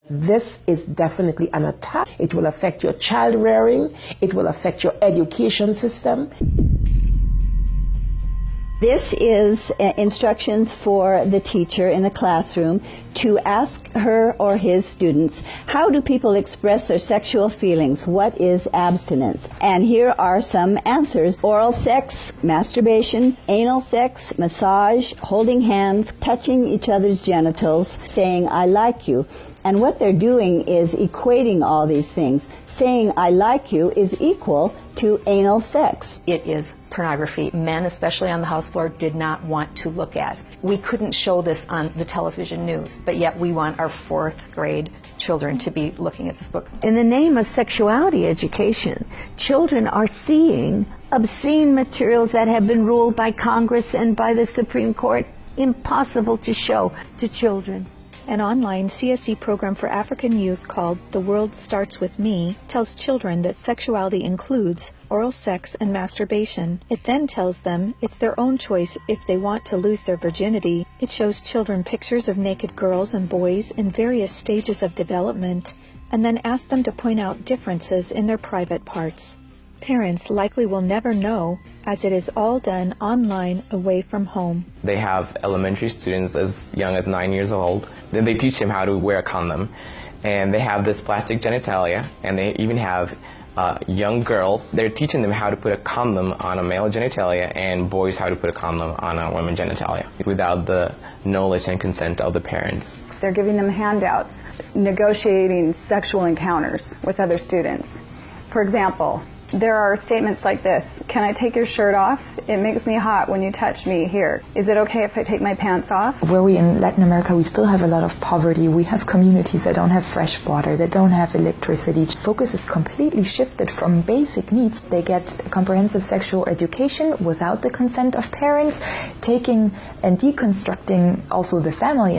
This is definitely an attack. It will affect your child rearing. It will affect your education system. This is instructions for the teacher in the classroom to ask her or his students, how do people express their sexual feelings? What is abstinence? And here are some answers. Oral sex, masturbation, anal sex, massage, holding hands, touching each other's genitals, saying, I like you. And what they're doing is equating all these things. Saying, I like you is equal to anal sex. It is pornography. Men, especially on the House floor, did not want to look at. We couldn't show this on the television news, but yet we want our 4th grade children to be looking at this book. In the name of sexuality education, children are seeing obscene materials that have been ruled by Congress and by the Supreme Court impossible to show to children. An online CSE program for African youth called The World Starts With Me tells children that sexuality includes oral sex and masturbation. It then tells them it's their own choice if they want to lose their virginity. It shows children pictures of naked girls and boys in various stages of development, and then asks them to point out differences in their private parts. Parents likely will never know, as it is all done online away from home. They have elementary students as young as 9 years old. Then they teach them how to wear a condom. And they have this plastic genitalia, and they even have young girls. They're teaching them how to put a condom on a male genitalia and boys how to put a condom on a woman's genitalia without the knowledge and consent of the parents. They're giving them handouts, negotiating sexual encounters with other students. For example, there are statements like this: can I take your shirt off? It makes me hot when you touch me here. Is it okay if I take my pants off? Where we in Latin America, we still have a lot of poverty. We have communities that don't have fresh water, that don't have electricity. Focus is completely shifted from basic needs. They get comprehensive sexual education without the consent of parents, taking and deconstructing also the family.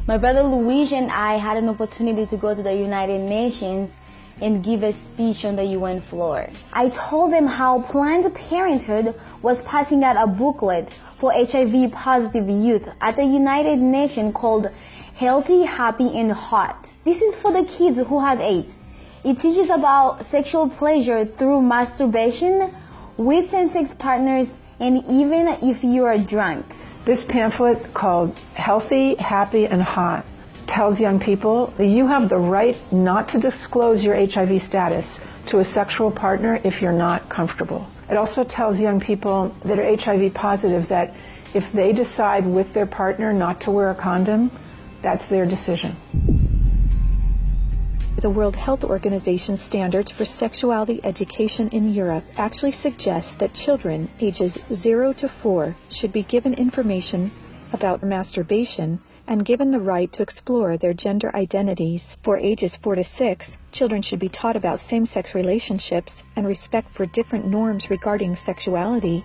My brother Luigi and I had an opportunity to go to the United Nations and give a speech on the UN floor. I told them how Planned Parenthood was passing out a booklet for HIV positive youth at the United Nations called Healthy, Happy, and Hot. This is for the kids who have AIDS. It teaches about sexual pleasure through masturbation, with same-sex partners, and even if you are drunk. This pamphlet called Healthy, Happy, and Hot tells young people that you have the right not to disclose your HIV status to a sexual partner if you're not comfortable. It also tells young people that are HIV positive that if they decide with their partner not to wear a condom, that's their decision. The World Health Organization standards for sexuality education in Europe actually suggest that children ages 0 to 4 should be given information about masturbation and given the right to explore their gender identities. For ages 4 to 6, children should be taught about same-sex relationships and respect for different norms regarding sexuality.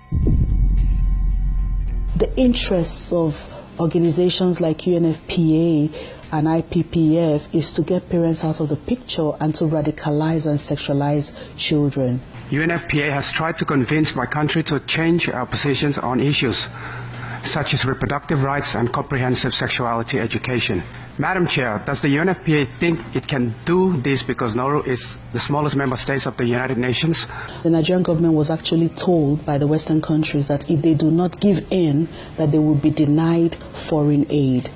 The interests of organizations like UNFPA and IPPF is to get parents out of the picture and to radicalize and sexualize children. UNFPA has tried to convince my country to change our positions on issues such as reproductive rights and comprehensive sexuality education. Madam Chair, does the UNFPA think it can do this because Nauru is the smallest member state of the United Nations? The Nigerian government was actually told by the Western countries that if they do not give in, that they will be denied foreign aid.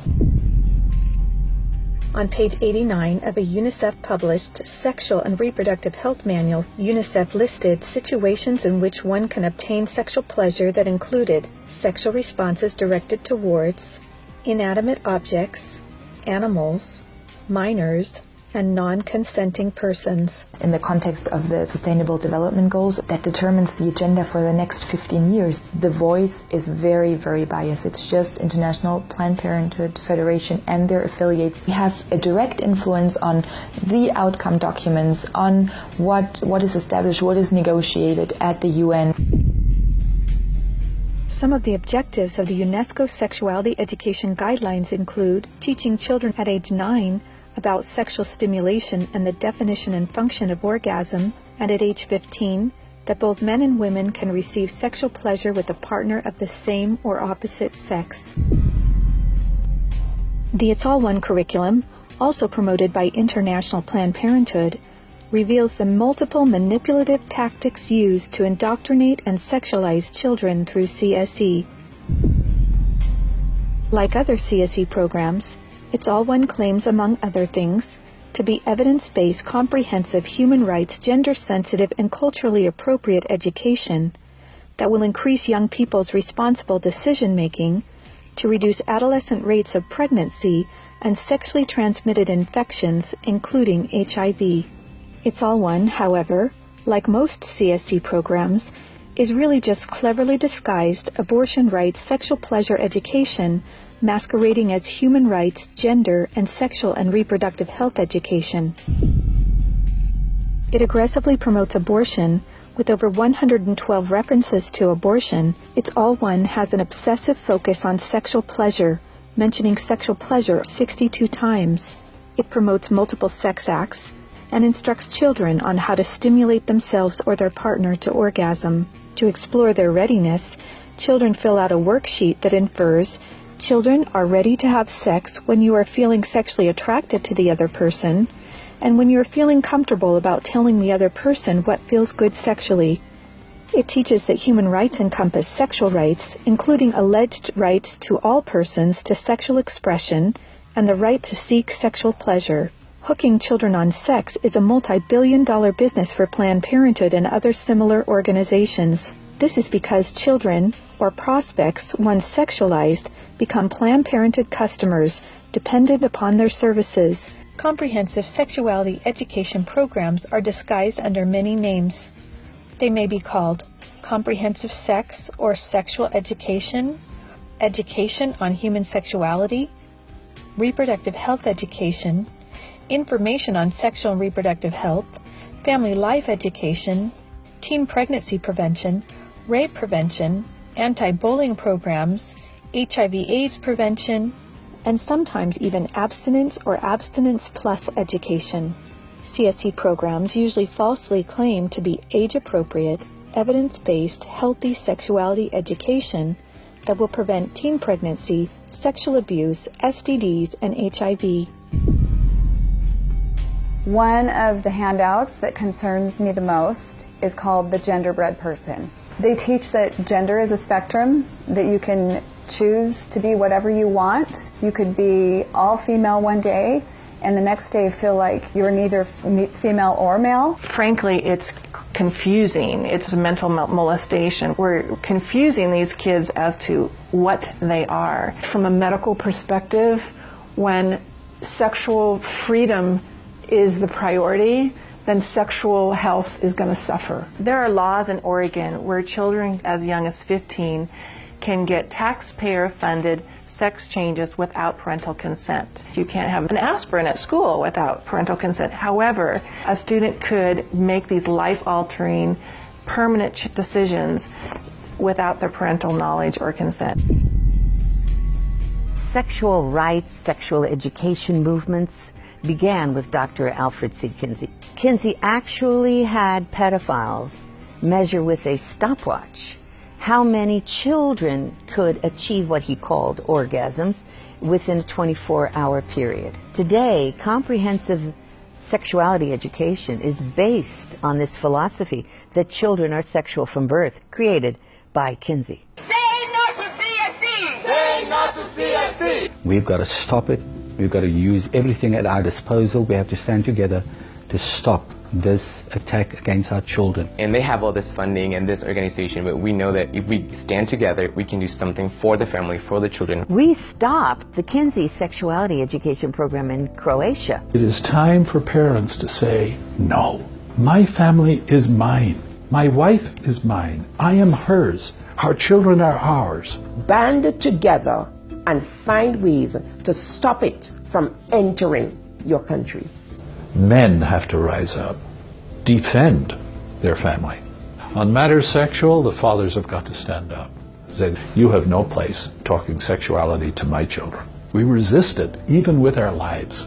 On page 89 of a UNICEF-published Sexual and Reproductive Health Manual, UNICEF listed situations in which one can obtain sexual pleasure that included sexual responses directed towards inanimate objects, animals, minors, and non-consenting persons. In the context of the Sustainable Development Goals that determines the agenda for the next 15 years, the voice is very, very biased. It's just International Planned Parenthood Federation and their affiliates have a direct influence on the outcome documents, on what is established, what is negotiated at the UN. Some of the objectives of the UNESCO Sexuality Education Guidelines include teaching children at age 9 about sexual stimulation and the definition and function of orgasm, and at age 15, that both men and women can receive sexual pleasure with a partner of the same or opposite sex. The It's All One curriculum, also promoted by International Planned Parenthood, reveals the multiple manipulative tactics used to indoctrinate and sexualize children through CSE. Like other CSE programs, It's All One claims, among other things, to be evidence-based, comprehensive, human rights, gender-sensitive, and culturally appropriate education that will increase young people's responsible decision-making, to reduce adolescent rates of pregnancy and sexually transmitted infections, including HIV. It's All One, however, like most CSE programs, is really just cleverly disguised abortion rights, sexual pleasure education, masquerading as human rights, gender, and sexual and reproductive health education. It aggressively promotes abortion. With over 112 references to abortion, It's All One has an obsessive focus on sexual pleasure, mentioning sexual pleasure 62 times. It promotes multiple sex acts and instructs children on how to stimulate themselves or their partner to orgasm. To explore their readiness, children fill out a worksheet that infers children are ready to have sex when you are feeling sexually attracted to the other person, and when you're feeling comfortable about telling the other person what feels good sexually. It teaches that human rights encompass sexual rights, including alleged rights to all persons to sexual expression and the right to seek sexual pleasure. Hooking children on sex is a multi-billion-dollar business for Planned Parenthood and other similar organizations. This is because children, or prospects, once sexualized, become Planned Parenthood customers, dependent upon their services. Comprehensive sexuality education programs are disguised under many names. They may be called comprehensive sex or sexual education, education on human sexuality, reproductive health education, information on sexual and reproductive health, family life education, teen pregnancy prevention, rape prevention, anti-bullying programs, HIV/AIDS prevention, and sometimes even abstinence or abstinence plus education. CSE programs usually falsely claim to be age-appropriate, evidence-based, healthy sexuality education that will prevent teen pregnancy, sexual abuse, STDs, and HIV. One of the handouts that concerns me the most is called the Genderbread Person. They teach that gender is a spectrum, that you can choose to be whatever you want. You could be all female one day and the next day feel like you're neither female or male. Frankly, it's confusing. It's mental molestation. We're confusing these kids as to what they are. From a medical perspective, when sexual freedom is the priority, then sexual health is going to suffer. There are laws in Oregon where children as young as 15 can get taxpayer-funded sex changes without parental consent. You can't have an aspirin at school without parental consent. However, a student could make these life-altering, permanent decisions without their parental knowledge or consent. Sexual rights, sexual education movements began with Dr. Alfred C. Kinsey. Kinsey actually had pedophiles measure with a stopwatch how many children could achieve what he called orgasms within a 24-hour period. Today, comprehensive sexuality education is based on this philosophy that children are sexual from birth, created by Kinsey. Say no to CSE! Say no to CSE! We've got to stop it. We've got to use everything at our disposal. We have to stand together to stop this attack against our children. And they have all this funding and this organization, but we know that if we stand together, we can do something for the family, for the children. We stopped the Kinsey sexuality education program in Croatia. It is time for parents to say, no, my family is mine. My wife is mine. I am hers. Our children are ours. Band together and find ways to stop it from entering your country. Men have to rise up, defend their family. On matters sexual, the fathers have got to stand up. Say, you have no place talking sexuality to my children. We resist it, even with our lives,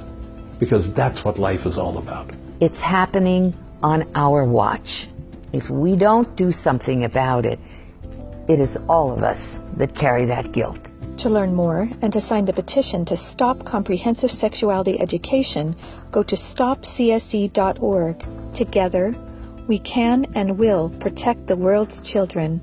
because that's what life is all about. It's happening on our watch. If we don't do something about it, it is all of us that carry that guilt. To learn more and to sign the petition to stop comprehensive sexuality education, go to stopcse.org. Together, we can and will protect the world's children.